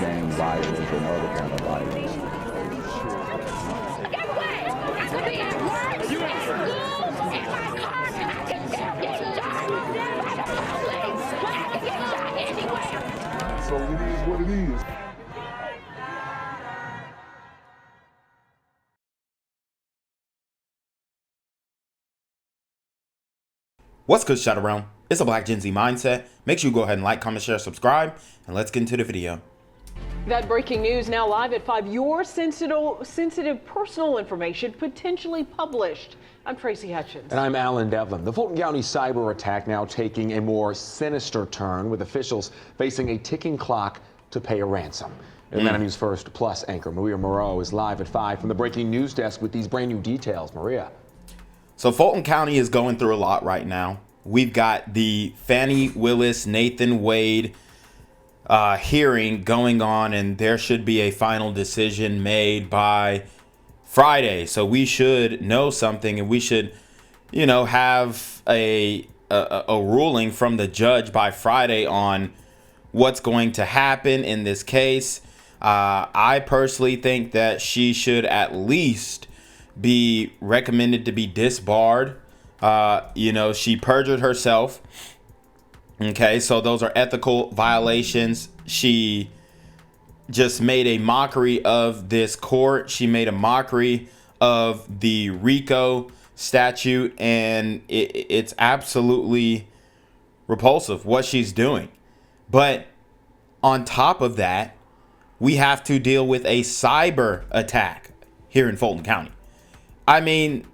gang violence and other kind of violence. Get away! I could be at work, at school, in my car, and I can still get shot by the police. But I can get shot anywhere. So it is what it is. What's good, Shadow Realm? It's a Black Gen Z Mindset. Make sure you go ahead and like, comment, share, subscribe, and let's get into the video. That breaking news now live at 5. Your sensitive personal information potentially published. I'm Tracy Hutchins. And I'm Alan Devlin. The Fulton County cyber attack now taking a more sinister turn, with officials facing a ticking clock to pay a ransom. Atlanta News First Plus anchor Maria Moreau is live at 5 from the breaking news desk with these brand new details. Maria. So Fulton County is going through a lot right now. We've got the Fani Willis, Nathan Wade hearing going on, and there should be a final decision made by Friday. So we should know something, and we should, have a ruling from the judge by Friday on what's going to happen in this case. I personally think that she should at least be recommended to be disbarred. She perjured herself. Okay, so those are ethical violations. She just made a mockery of this court. She made a mockery of the RICO statute, and it's absolutely repulsive what she's doing. But on top of that, we have to deal with a cyber attack here in Fulton County. I mean,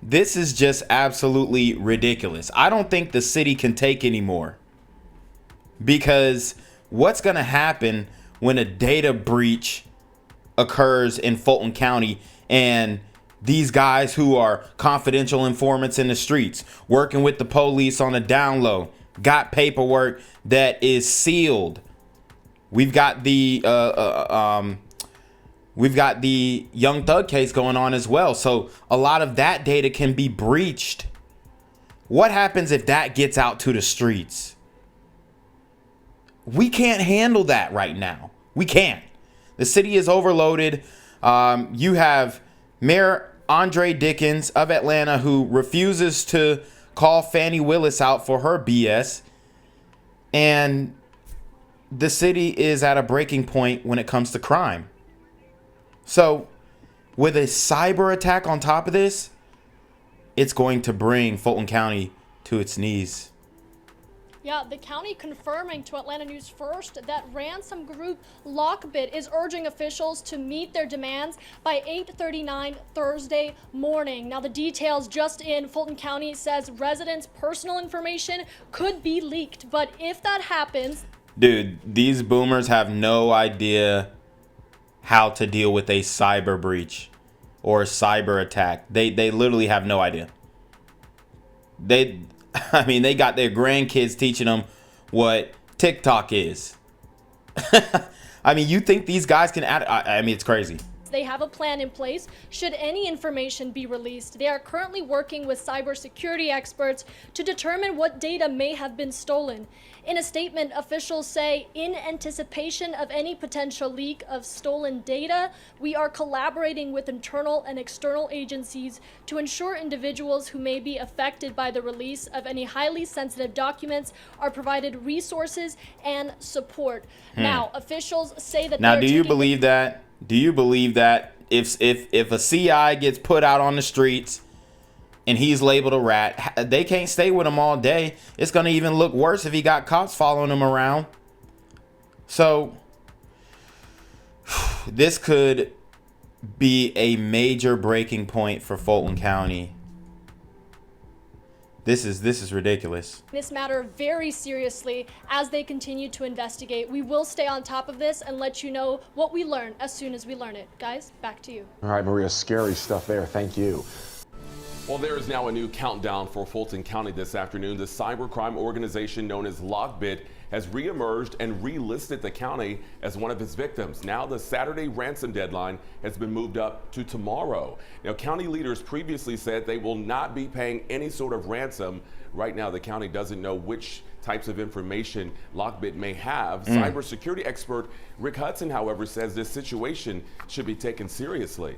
this is just absolutely ridiculous. I don't think the city can take anymore, because what's going to happen when a data breach occurs in Fulton County and these guys who are confidential informants in the streets, working with the police on a down low, got paperwork that is sealed? We've got the Young Thug case going on as well. So a lot of that data can be breached. What happens if that gets out to the streets? We can't handle that right now. We can't. The city is overloaded. You have Mayor Andre Dickens of Atlanta, who refuses to call Fani Willis out for her BS. And the city is at a breaking point when it comes to crime. So with a cyber attack on top of this, it's going to bring Fulton County to its knees. Yeah, the county confirming to Atlanta News First that Ransom Group Lockbit is urging officials to meet their demands by 8:39 Thursday morning. Now, the details just in: Fulton County says residents' personal information could be leaked, but if that happens... Dude, these boomers have no idea how to deal with a cyber breach or a cyber attack. They literally have no idea. They got their grandkids teaching them what Tik Tok is. You think these guys can add? It's crazy. They have a plan in place should any information be released. They are currently working with cybersecurity experts to determine what data may have been stolen. In a statement, officials say, in anticipation of any potential leak of stolen data, we are collaborating with internal and external agencies to ensure individuals who may be affected by the release of any highly sensitive documents are provided resources and support. Now, officials say that... Now, do you believe that? Do you believe that if a CI gets put out on the streets and he's labeled a rat, they can't stay with him all day? It's going to even look worse if he got cops following him around. So this could be a major breaking point for Fulton County. This is ridiculous. This matter very seriously as they continue to investigate. We will stay on top of this and let you know what we learn as soon as we learn it. Guys, back to you. All right, Maria, scary stuff there. Thank you. Well, there is now a new countdown for Fulton County this afternoon. The cybercrime organization known as Lockbit has reemerged and relisted the county as one of its victims. Now the Saturday ransom deadline has been moved up to tomorrow. Now, county leaders previously said they will not be paying any sort of ransom. Right now, the county doesn't know which types of information Lockbit may have. Cybersecurity expert Rick Hudson, however, says this situation should be taken seriously.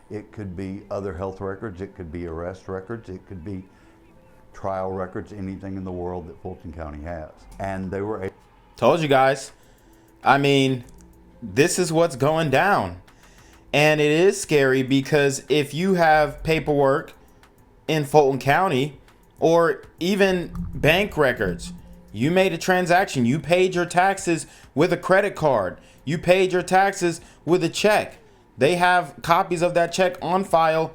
It could be other health records, it could be arrest records, it could be trial records, anything in the world that Fulton County has. And they were Told you guys. I mean, this is what's going down. And it is scary because if you have paperwork in Fulton County or even bank records, you made a transaction, you paid your taxes with a credit card, you paid your taxes with a check. They have copies of that check on file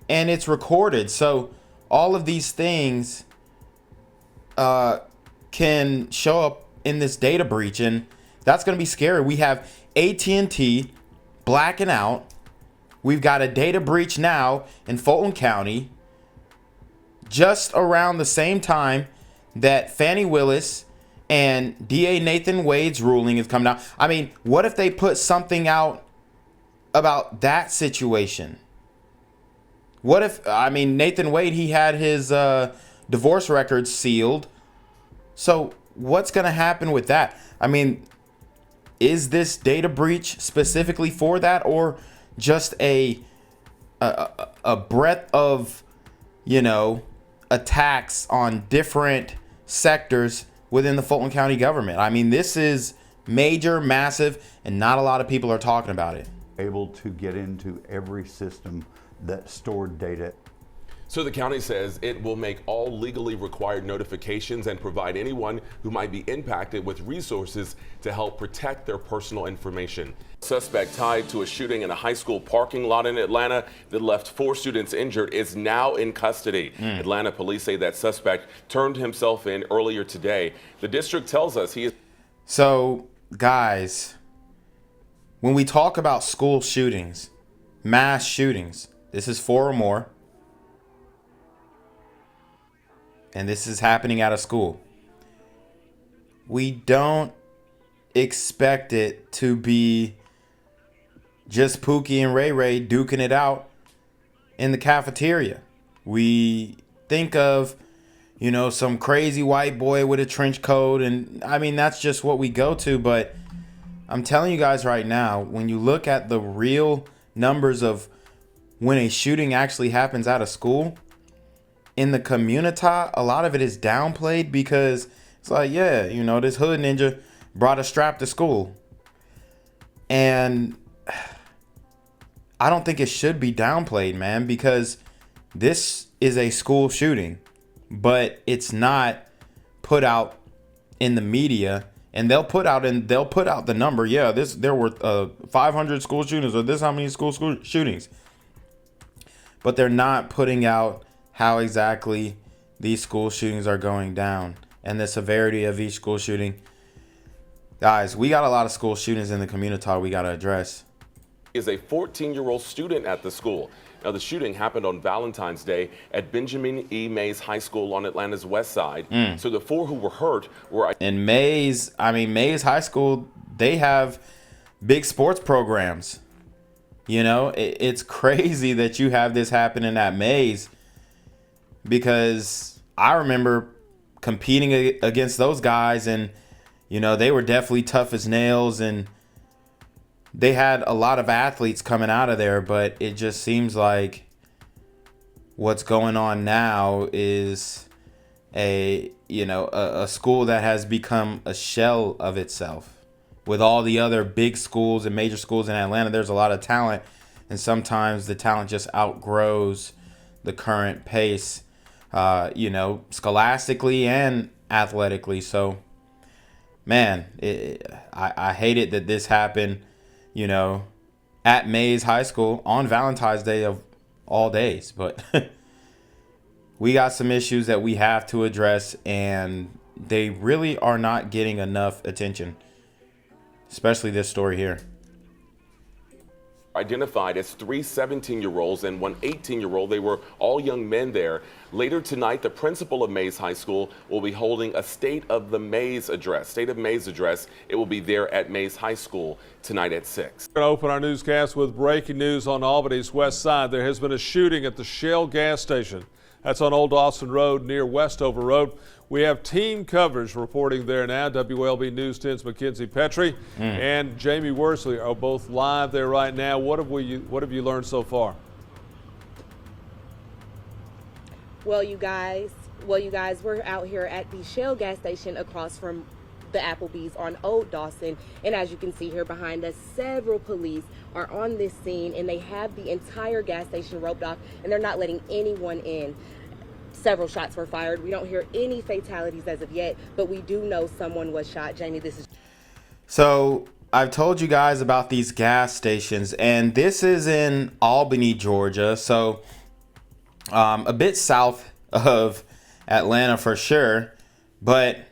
and it's recorded. So all of these things can show up in this data breach, and that's going to be scary. We have AT&T blacking out. We've got a data breach now in Fulton County just around the same time that Fani Willis and DA Nathan Wade's ruling is coming out. I mean, what if they put something out about that situation? What if, I mean, Nathan Wade, he had his divorce records sealed. So what's going to happen with that? I mean, is this data breach specifically for that, or just a breadth of, you know, attacks on different sectors within the Fulton County government? I mean, this is major, massive, and not a lot of people are talking about it. able to get into every system that stored data. So the county says it will make all legally required notifications and provide anyone who might be impacted with resources to help protect their personal information. Suspect tied to a shooting in a high school parking lot in Atlanta that left 4 students injured is now in custody. Atlanta police say that suspect turned himself in earlier today. The district tells us he is. So, guys, when we talk about school shootings, mass shootings, this is 4 or more. And this is happening at a school. We don't expect it to be just Pookie and Ray Ray duking it out in the cafeteria. We think of, you know, some crazy white boy with a trench coat. And I mean, that's just what we go to. But I'm telling you guys right now, when you look at the real numbers of when a shooting actually happens at a school, in the community, a lot of it is downplayed because it's like, yeah, you know, this hood ninja brought a strap to school. And I don't think it should be downplayed, man, because this is a school shooting, but it's not put out in the media. And they'll put out the number. Yeah, there were 500 school shootings, or this how many school shootings. But they're not putting out how exactly these school shootings are going down and the severity of each school shooting. Guys, we got a lot of school shootings in the community we got to address. Is a 14-year-old student at the school. Now, the shooting happened on Valentine's Day at Benjamin E. Mays High School on Atlanta's west side. So the 4 who were hurt were... In Mays High School, they have big sports programs. You know, it's crazy that you have this happening at Mays, because I remember competing against those guys, and, you know, they were definitely tough as nails, and they had a lot of athletes coming out of there. But it just seems like what's going on now is a school that has become a shell of itself. With all the other big schools and major schools in Atlanta, there's a lot of talent, and sometimes the talent just outgrows the current pace, scholastically and athletically. So, man, I hate it that this happened, you know, at Mays High School on Valentine's Day of all days. But we got some issues that we have to address, and they really are not getting enough attention, especially this story here. Identified as 3 17-year-olds and 1 18-year-old. They were all young men there. Later tonight, the principal of Mays High School will be holding a State of Mays address. It will be there at Mays High School tonight at 6. We're going to open our newscast with breaking news on Albany's west side. There has been a shooting at the Shell gas station. That's on Old Austin Road near Westover Road. We have team coverage reporting there now. WLB News 10's Mackenzie Petrie and Jamie Worsley are both live there right now. What have you learned so far? Well, you guys, we're out here at the Shell gas station across from the Applebee's on Old Dawson, and as you can see here behind us, several police are on this scene, and they have the entire gas station roped off, and they're not letting anyone in. Several shots were fired. We don't hear any fatalities as of yet, but we do know someone was shot. Jamie, this is... So I've told you guys about these gas stations, and this is in Albany, Georgia. So a bit south of Atlanta for sure, but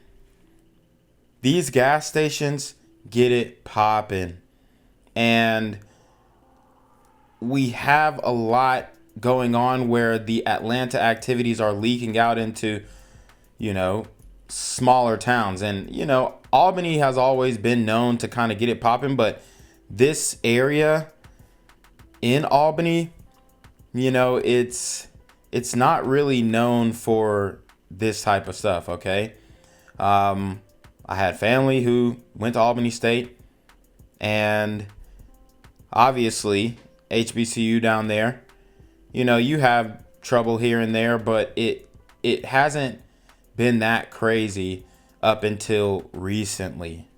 these gas stations get it popping, and we have a lot going on where the Atlanta activities are leaking out into, smaller towns. And, Albany has always been known to kind of get it popping, but this area in Albany, it's not really known for this type of stuff, okay? I had family who went to Albany State, and obviously HBCU down there, you have trouble here and there, but it hasn't been that crazy up until recently.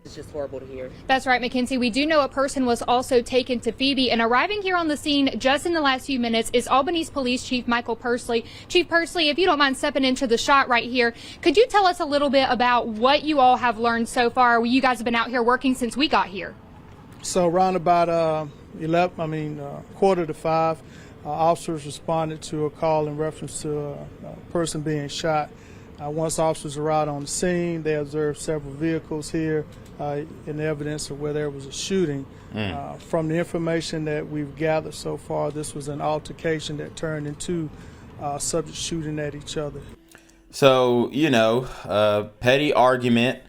It's just horrible to hear. That's right, Mackenzie. We do know a person was also taken to Phoebe, and arriving here on the scene just in the last few minutes is Albany's Police Chief Michael Pursley. Chief Pursley, if you don't mind stepping into the shot right here, could you tell us a little bit about what you all have learned so far? You guys have been out here working since we got here. So around about 4:45, officers responded to a call in reference to a person being shot. Once officers arrived on the scene, they observed several vehicles here in evidence of where there was a shooting. From the information that we've gathered so far, this was an altercation that turned into subjects shooting at each other. So, a petty argument,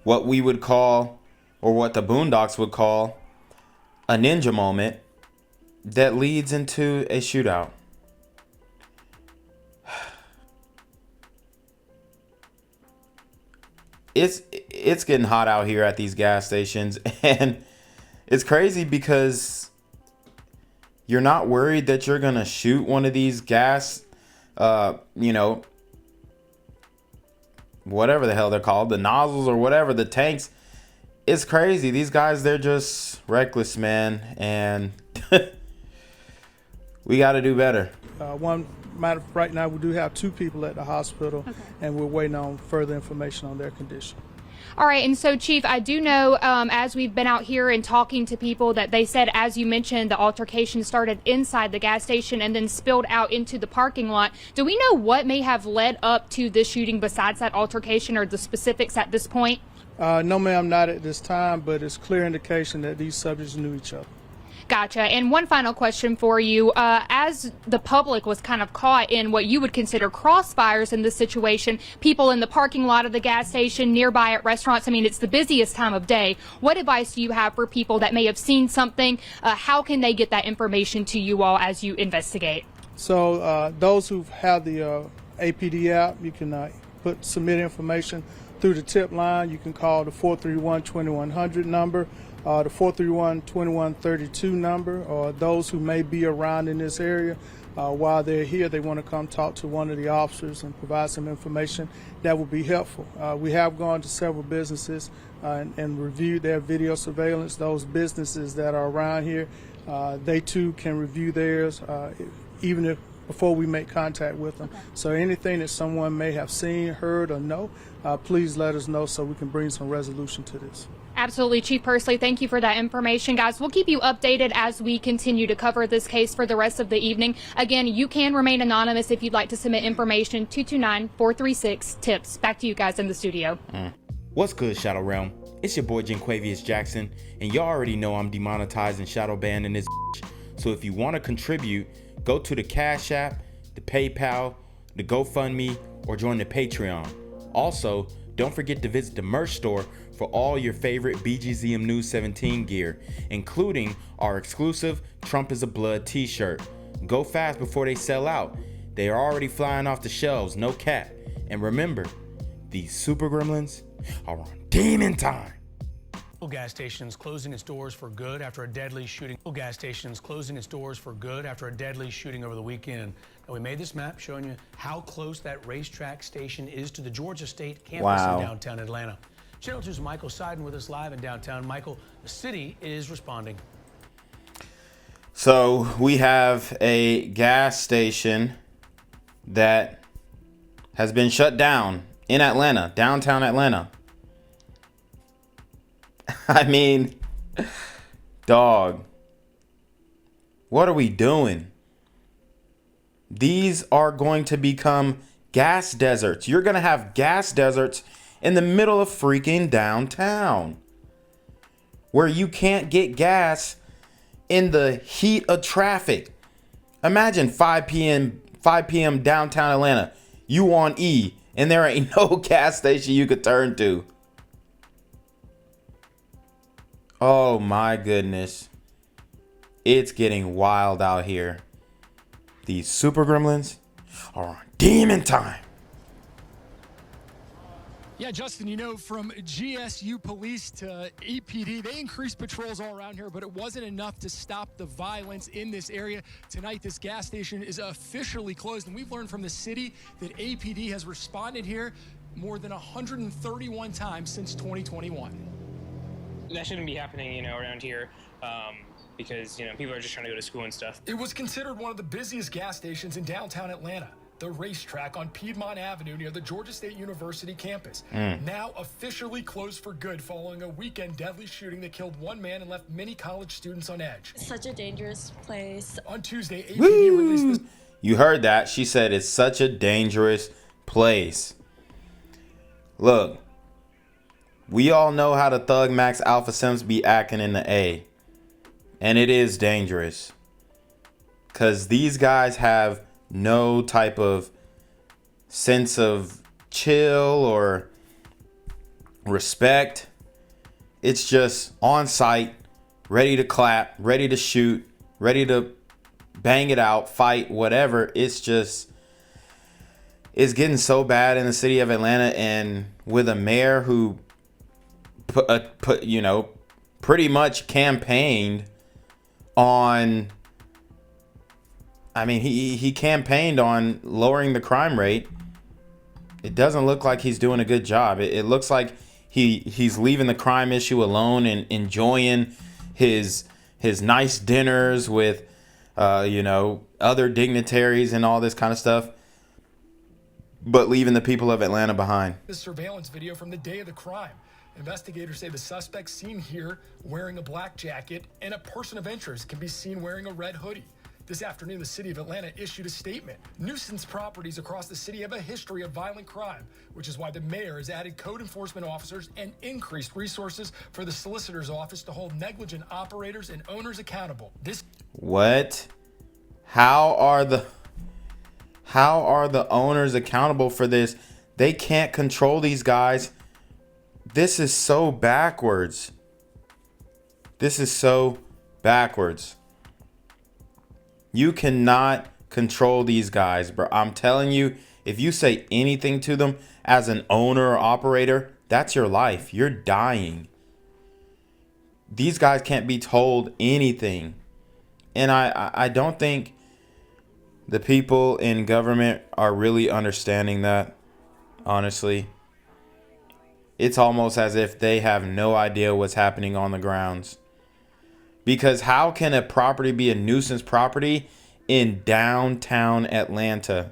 what we would call, or what the Boondocks would call, a ninja moment that leads into a shootout. It's getting hot out here at these gas stations, and it's crazy because you're not worried that you're gonna shoot one of these gas, whatever the hell they're called, the nozzles or whatever, the tanks. It's crazy. These guys, they're just reckless, man, and we got to do better. Right now, we do have 2 people at the hospital, and we're waiting on further information on their condition. All right, and so, Chief, I do know as we've been out here and talking to people that they said, as you mentioned, the altercation started inside the gas station and then spilled out into the parking lot. Do we know what may have led up to this shooting besides that altercation, or the specifics at this point? No, ma'am, not at this time, but it's clear indication that these subjects knew each other. Gotcha. And one final question for you. As the public was kind of caught in what you would consider crossfires in this situation, people in the parking lot of the gas station, nearby at restaurants, it's the busiest time of day. What advice do you have for people that may have seen something? How can they get that information to you all as you investigate? So those who have the APD app, you can submit information through the tip line. You can call the 431-2100 number, the 431-2132 number, or those who may be around in this area. While they're here, they want to come talk to one of the officers and provide some information that would be helpful. We have gone to several businesses and reviewed their video surveillance. Those businesses that are around here, they too can review theirs, even if before we make contact with them. So anything that someone may have seen, heard, or know, please let us know so we can bring some resolution to this. Absolutely. Chief Pursley, thank you for that information. Guys, we'll keep you updated as we continue to cover this case for the rest of the evening. Again, you can remain anonymous if you'd like to submit information. 229-436-TIPS. Back to you guys in the studio. What's good, Shadow Realm? It's your boy Jenquavius Jackson, and y'all already know I'm demonetized and shadow banned in this bitch. So if you want to contribute, go to the Cash App, the PayPal, the GoFundMe, or join the Patreon. Also, don't forget to visit the merch store for all your favorite BGZM News 17 gear, including our exclusive Trump is a Blood t-shirt. Go fast before they sell out. They are already flying off the shelves, no cap. And remember, these super gremlins are on demon time. Gas stations closing its doors for good after a deadly shooting. Gas stations closing its doors for good after a deadly shooting over the weekend. Now, we made this map showing you how close that Racetrack station is to the Georgia State campus in downtown Atlanta. Channel 2's Michael Seiden with us live in downtown. Michael, the city is responding. So we have a gas station that has been shut down in Atlanta, downtown Atlanta. I mean, dog, what are we doing? These are going to become gas deserts. You're going to have gas deserts in the middle of freaking downtown where you can't get gas in the heat of traffic. Imagine 5 p.m. downtown Atlanta. You on E and there ain't no gas station you could turn to. Oh my goodness. It's getting wild out here. These super gremlins are on demon time. Yeah, Justin, you know, from GSU police to APD, they increased patrols all around here, but it wasn't enough to stop the violence in this area. Tonight, this gas station is officially closed, and we've learned from the city that APD has responded here more than 131 times since 2021. That shouldn't be happening, you know, around here. Because, you know, people are just trying to go to school and stuff. It was considered one of the busiest gas stations in downtown Atlanta, the Racetrack on Piedmont Avenue near the Georgia State University campus. Now officially closed for good following a weekend deadly shooting that killed one man and left many college students on edge. Such a dangerous place. On Tuesday, APD released this. You heard that. She said it's such a dangerous place. Look, we all know how the Thug Max Alpha Sims be acting in the A. And it is dangerous. Because these guys have no type of sense of chill or respect. It's just on site, ready to clap, ready to shoot, ready to bang it out, fight, whatever. It's getting so bad in the city of Atlanta, and with a mayor who pretty much campaigned on, I mean, he campaigned on lowering the crime rate. It doesn't look like he's doing a good job. It looks like he's leaving the crime issue alone and enjoying his nice dinners with other dignitaries and all this kind of stuff, but leaving the people of Atlanta behind. This surveillance video from the day of the crime. Investigators say the suspect seen here wearing a black jacket, and a person of interest can be seen wearing a red hoodie. This afternoon, the city of Atlanta issued a statement. Nuisance properties across the city have a history of violent crime, which is why the mayor has added code enforcement officers and increased resources for the solicitor's office to hold negligent operators and owners accountable. What? How are the owners accountable for this? They can't control these guys. This is so backwards. This is so backwards. You cannot control these guys, bro. I'm telling you, if you say anything to them as an owner or operator, that's your life. You're dying. These guys can't be told anything. And I don't think the people in government are really understanding that, honestly. It's almost as if they have no idea what's happening on the grounds. Because how can a property be a nuisance property in downtown Atlanta?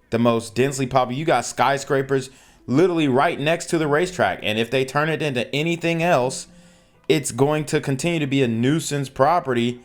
The most densely populated. You got skyscrapers literally right next to the racetrack. And if they turn it into anything else, it's going to continue to be a nuisance property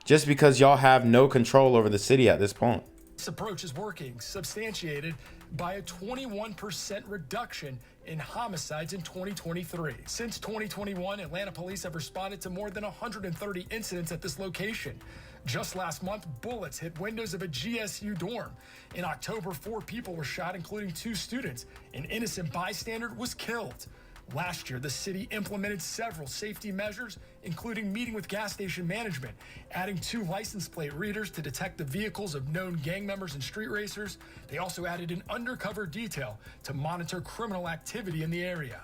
just because y'all have no control over the city at this point. This approach is working, substantiated by a 21% reduction in homicides in 2023. Since 2021, Atlanta police have responded to more than 130 incidents at this location. Just last month, bullets hit windows of a GSU dorm. In October, 4 people were shot, including 2 students. An innocent bystander was killed. Last year, the city implemented several safety measures, including meeting with gas station management, adding 2 license plate readers to detect the vehicles of known gang members and street racers. They also added an undercover detail to monitor criminal activity in the area.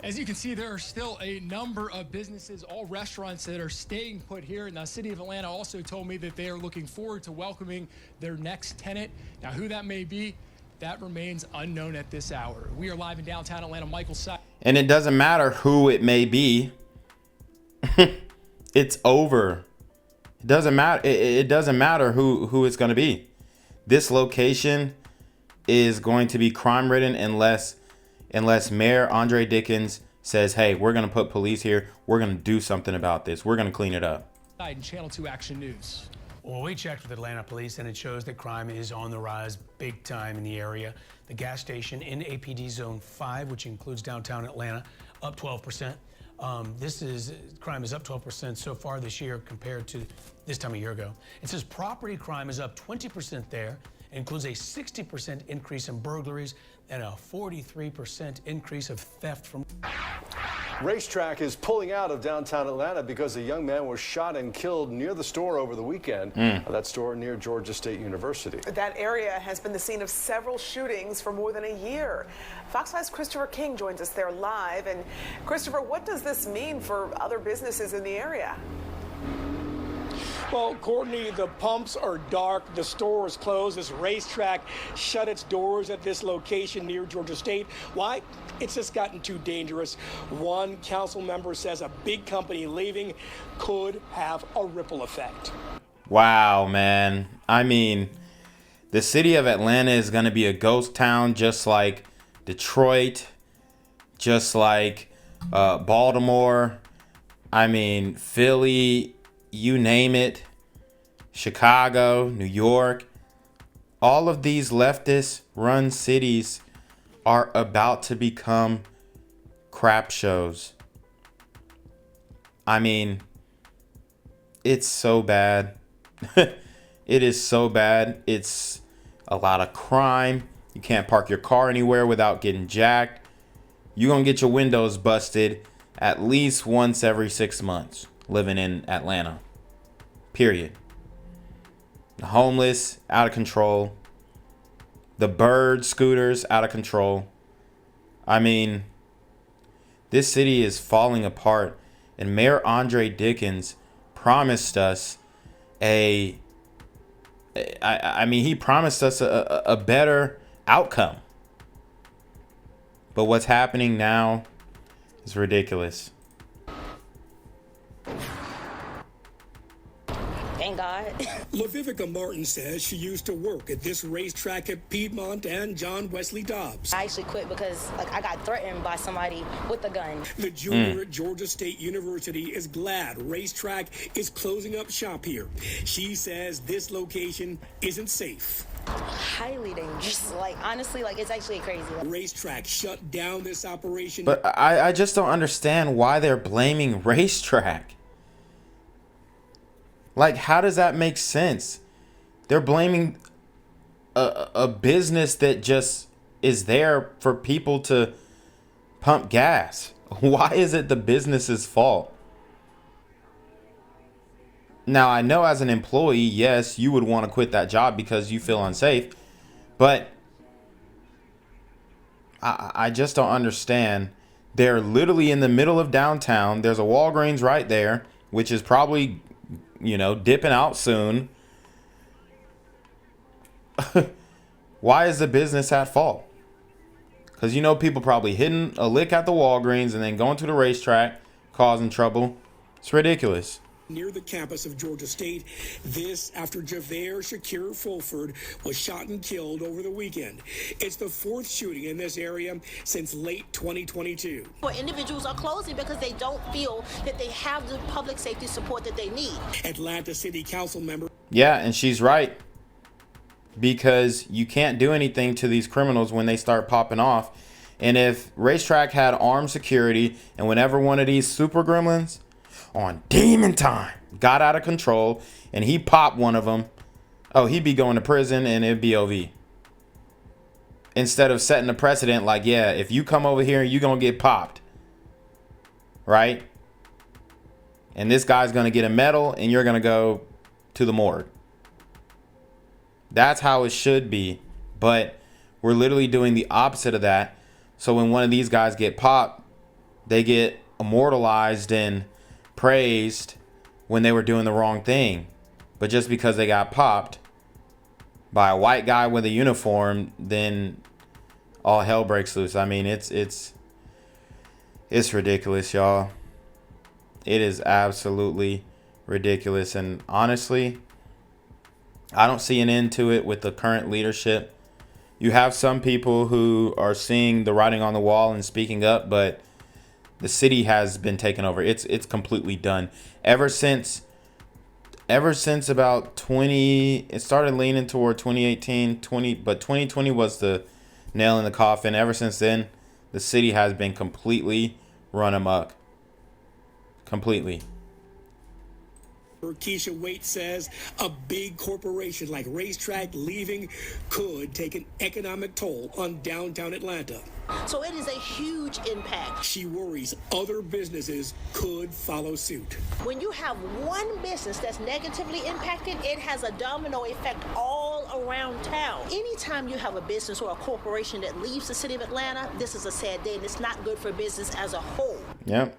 As you can see, there are still a number of businesses, all restaurants, that are staying put here. And the city of Atlanta also told me that they are looking forward to welcoming their next tenant. Now, who that may be, that remains unknown at this hour. We are live in downtown Atlanta. Michael Sy. And it doesn't matter who it may be. It's over. It doesn't matter. It doesn't matter who it's going to be. This location is going to be crime ridden unless Mayor Andre Dickens says, hey, we're going to put police here. We're going to do something about this. We're going to clean it up. In Channel 2 Action News. Well, we checked with Atlanta police, and it shows that crime is on the rise big time in the area. The gas station in APD Zone 5, which includes downtown Atlanta, up 12%. Crime is up 12% so far this year compared to this time a year ago. It says property crime is up 20% there. It includes a 60% increase in burglaries and a 43% increase of theft from. Racetrack is pulling out of downtown Atlanta because a young man was shot and killed near the store over the weekend. That store near Georgia State University. That area has been the scene of several shootings for more than a year. Fox 5's Christopher King joins us there live. And Christopher, what does this mean for other businesses in the area? Well, Courtney, the pumps are dark. The store is closed. This Racetrack shut its doors at this location near Georgia State. Why? It's just gotten too dangerous. One council member says a big company leaving could have a ripple effect. Wow, man. I mean, the city of Atlanta is going to be a ghost town, just like Detroit, just like Baltimore. I mean, Philly, you name it, Chicago, New York. All of these leftist run cities are about to become crap shows. I mean, it's so bad. It is so bad. It's a lot of crime. You can't park your car anywhere without getting jacked. You're going to get your windows busted at least once every 6 months living in Atlanta. Period. The homeless, out of control. The bird scooters, out of control. I mean, this city is falling apart. And Mayor Andre Dickens promised us he promised us a better outcome. But what's happening now is ridiculous. Thank God. LaVivica Martin says she used to work at this racetrack at Piedmont and John Wesley Dobbs. I actually quit because I got threatened by somebody with a gun. The junior at Georgia State University is glad Racetrack is closing up shop here. She says this location isn't safe. Highly dangerous. Honestly, it's actually crazy. Racetrack shut down this operation. But I just don't understand why they're blaming Racetrack. How does that make sense? They're blaming a business that just is there for people to pump gas. Why is it the business's fault? Now, I know as an employee, yes, you would want to quit that job because you feel unsafe. But I just don't understand. They're literally in the middle of downtown. There's a Walgreens right there, which is probably, dipping out soon. Why is the business at fault? Because people probably hitting a lick at the Walgreens and then going to the Racetrack, causing trouble. It's ridiculous. Near the campus of Georgia State, this after Javier Shakir Fulford was shot and killed over the weekend. It's the 4th shooting in this area since late 2022. Where individuals are closing because they don't feel that they have the public safety support that they need. Atlanta City Council member. Yeah, and she's right. because you can't do anything to these criminals when they start popping off. And if Racetrack had armed security, and whenever one of these super gremlins on demon time got out of control and he popped one of them, oh, he'd be going to prison and it'd be OV. Instead of setting a precedent like, yeah, if you come over here, you're going to get popped. Right? And this guy's going to get a medal and you're going to go to the morgue. That's how it should be. But we're literally doing the opposite of that. So when one of these guys get popped, they get immortalized and praised when they were doing the wrong thing. But just because they got popped by a white guy with a uniform, then all hell breaks loose. I mean, it's ridiculous, y'all. It is absolutely ridiculous. And honestly, I don't see an end to it with the current leadership. You have some people who are seeing the writing on the wall and speaking up, but the city has been taken over. It's completely done. Ever since about 20, it started leaning toward 2018, but 2020 was the nail in the coffin. Ever since then, the city has been completely run amok. Completely. Keisha Waite says a big corporation like Racetrack leaving could take an economic toll on downtown Atlanta. So it is a huge impact. She worries other businesses could follow suit. When you have one business that's negatively impacted, it has a domino effect all around town. Anytime you have a business or a corporation that leaves the city of Atlanta, this is a sad day, and it's not good for business as a whole. Yep.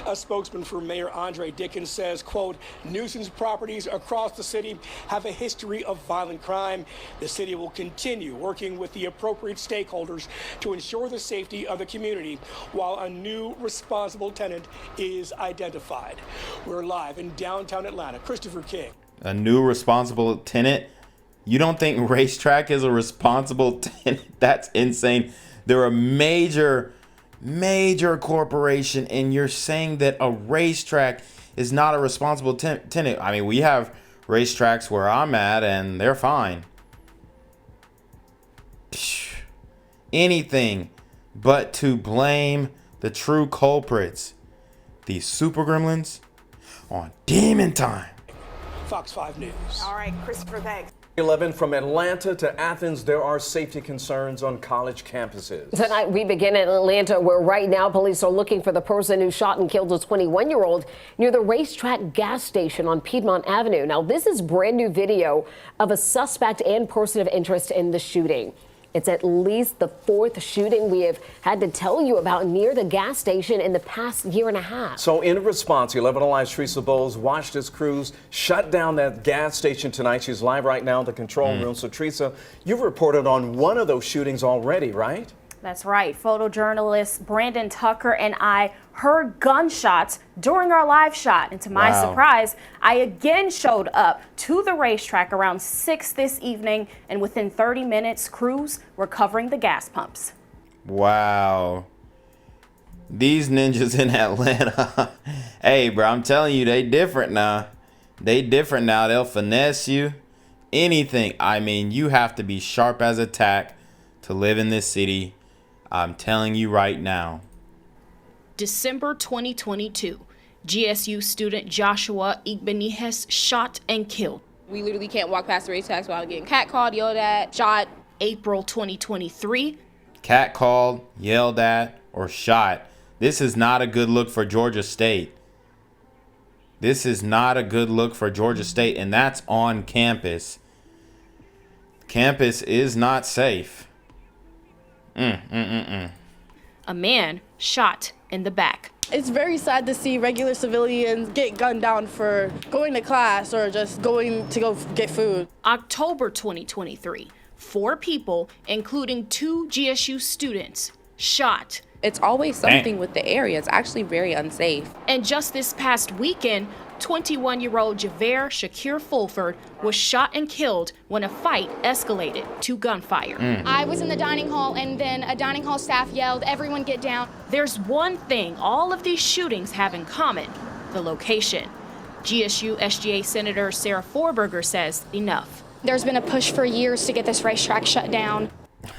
A spokesman for Mayor Andre Dickens says, quote, nuisance properties across the city have a history of violent crime. The city will continue working with the appropriate stakeholders to ensure the safety of the community while a new responsible tenant is identified. We're live in downtown Atlanta. Christopher King. A new responsible tenant? You don't think Racetrack is a responsible tenant? That's insane. They're a major corporation, and you're saying that a Racetrack is not a responsible tenant. I mean, we have racetracks where I'm at and they're fine. Anything but to blame the true culprits, these super gremlins, on demon time. Fox 5 News. All right, Christopher, thanks. 11 from Atlanta to Athens, there are safety concerns on college campuses. Tonight we begin in Atlanta, where right now police are looking for the person who shot and killed a 21-year-old near the Racetrack gas station on Piedmont Avenue. Now, this is brand new video of a suspect and person of interest in the shooting. It's at least the fourth shooting we have had to tell you about near the gas station in the past year and a half. So in response, 11 Alive's Teresa Bowles watched as crews shut down that gas station tonight. She's live right now in the control room. So Teresa, you've reported on one of those shootings already, right? That's right. Photojournalist Brandon Tucker and I heard gunshots during our live shot. And to my surprise, I again showed up to the racetrack around 6 this evening. And within 30 minutes, crews were covering the gas pumps. Wow. These ninjas in Atlanta. Hey, bro, I'm telling you, they different now. They different now. They'll finesse you. Anything. I mean, you have to be sharp as a tack to live in this city. I'm telling you right now. December 2022, GSU student Joshua Igbenitez shot and killed. We literally can't walk past the racetracks without getting catcalled, yelled at, shot. April 2023. Catcalled, yelled at, or shot. This is not a good look for Georgia State. This is not a good look for Georgia State, and that's on campus. Campus is not safe. A man shot in the back. It's very sad to see regular civilians get gunned down for going to class or just going to go get food. October 2023, 4 people, including 2 GSU students, shot. It's always something with the area. It's actually very unsafe. And just this past weekend, 21-year-old Javier Shakir Fulford was shot and killed when a fight escalated to gunfire. I was in the dining hall, and then a dining hall staff yelled, "Everyone get down." There's one thing all of these shootings have in common: the location. GSU SGA Senator Sarah Forberger says enough. There's been a push for years to get this racetrack shut down.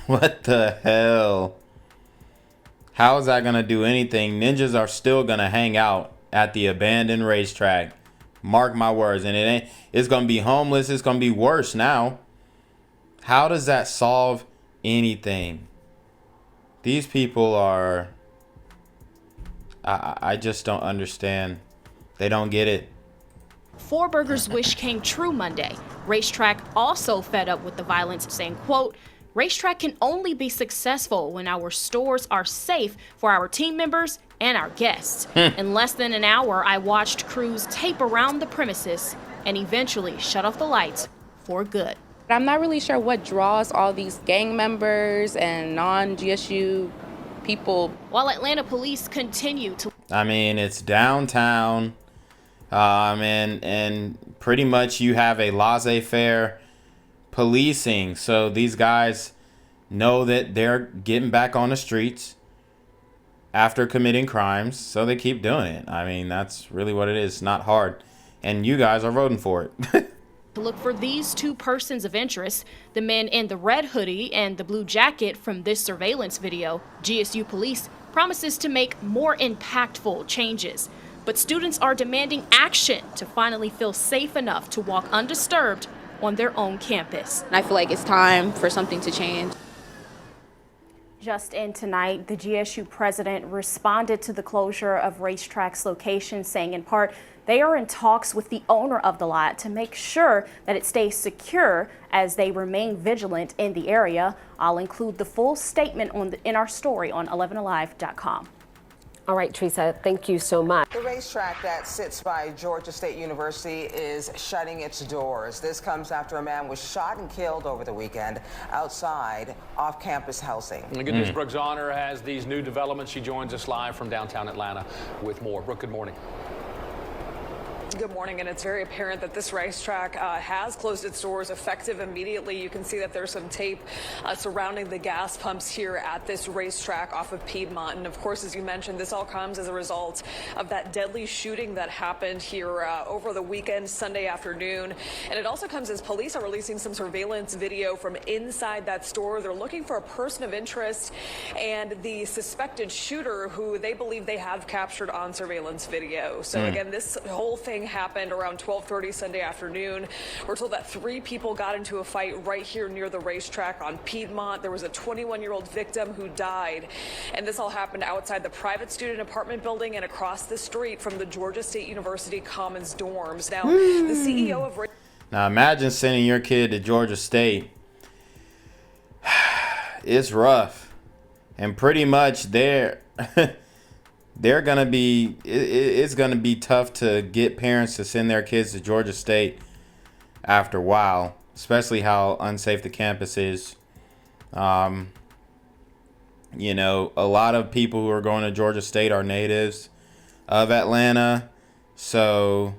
What the hell? How is that going to do anything? Ninjas are still going to hang out at the abandoned racetrack. Mark my words. And it's going to be homeless. It's going to be worse now. How does that solve anything? These people are... I just don't understand. They don't get it. Four Burgers' wish came true Monday. Racetrack also fed up with the violence, saying, quote, "Racetrack can only be successful when our stores are safe for our team members and our guests." In less than an hour, I watched crews tape around the premises and eventually shut off the lights for good. I'm not really sure what draws all these gang members and non-GSU people. While Atlanta police continue to... I mean, it's downtown. And pretty much you have a laissez-faire policing. So these guys know that they're getting back on the streets after committing crimes. So they keep doing it. I mean, that's really what it is. It's not hard. And you guys are voting for it. To look for these two persons of interest, the men in the red hoodie and the blue jacket from this surveillance video. GSU police promises to make more impactful changes. But students are demanding action to finally feel safe enough to walk undisturbed on their own campus. I feel like it's time for something to change. Just in tonight, the GSU president responded to the closure of Racetrack's location, saying in part, they are in talks with the owner of the lot to make sure that it stays secure as they remain vigilant in the area. I'll include the full statement in our story on 11alive.com. All right, Teresa, thank you so much. The racetrack that sits by Georgia State University is shutting its doors. This comes after a man was shot and killed over the weekend outside off-campus housing. The good news, Brooke Zahner has these new developments. She joins us live from downtown Atlanta with more. Brooke, good morning. Good morning, and it's very apparent that this racetrack has closed its doors effective immediately. You can see that there's some tape surrounding the gas pumps here at this racetrack off of Piedmont. And of course, as you mentioned, this all comes as a result of that deadly shooting that happened here over the weekend, Sunday afternoon. And it also comes as police are releasing some surveillance video from inside that store. They're looking for a person of interest and the suspected shooter who they believe they have captured on surveillance video. So again, this whole thing happened around 12:30 Sunday afternoon. We're told that 3 people got into a fight right here near the racetrack on Piedmont. There was a 21-year-old victim who died. And this all happened outside the private student apartment building and across the street from the Georgia State University Commons dorms. Now, the CEO of... Now, imagine sending your kid to Georgia State. It's rough. And pretty much they're gonna be, it's gonna be tough to get parents to send their kids to Georgia State after a while, especially how unsafe the campus is. You know, a lot of people who are going to Georgia State are natives of Atlanta, so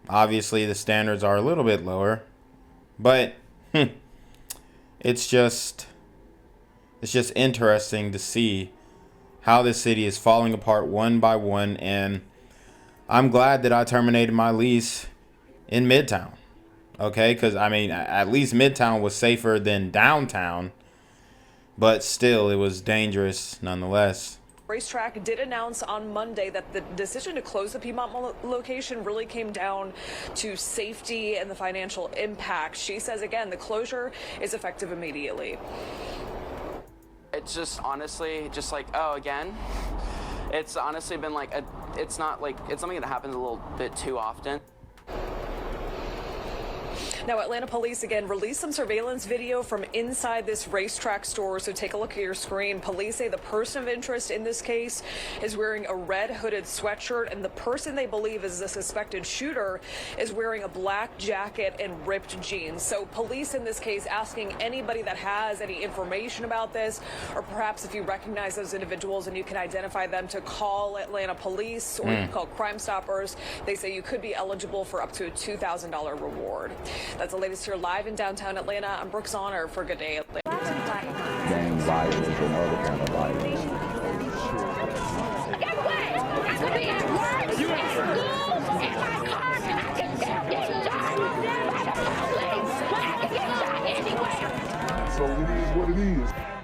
obviously the standards are a little bit lower, but it's just interesting to see how this city is falling apart one by one, and I'm glad that I terminated my lease in Midtown, okay? Because, I mean, at least Midtown was safer than downtown, but still, it was dangerous nonetheless. Racetrack did announce on Monday that the decision to close the Piedmont location really came down to safety and the financial impact. She says, again, the closure is effective immediately. It's just honestly just like, oh, again. It's honestly been like, it's not like, it's something that happens a little bit too often. Now, Atlanta police again released some surveillance video from inside this racetrack store. So take a look at your screen. Police say the person of interest in this case is wearing a red hooded sweatshirt, and the person they believe is the suspected shooter is wearing a black jacket and ripped jeans. So police in this case asking anybody that has any information about this, or perhaps if you recognize those individuals and you can identify them, to call Atlanta police or you can call Crime Stoppers. They say you could be eligible for up to a $2,000 reward. That's the latest here live in downtown Atlanta. I'm Brooke Zahner for Good Day Atlanta. Gang violence and other kind of violence. it is.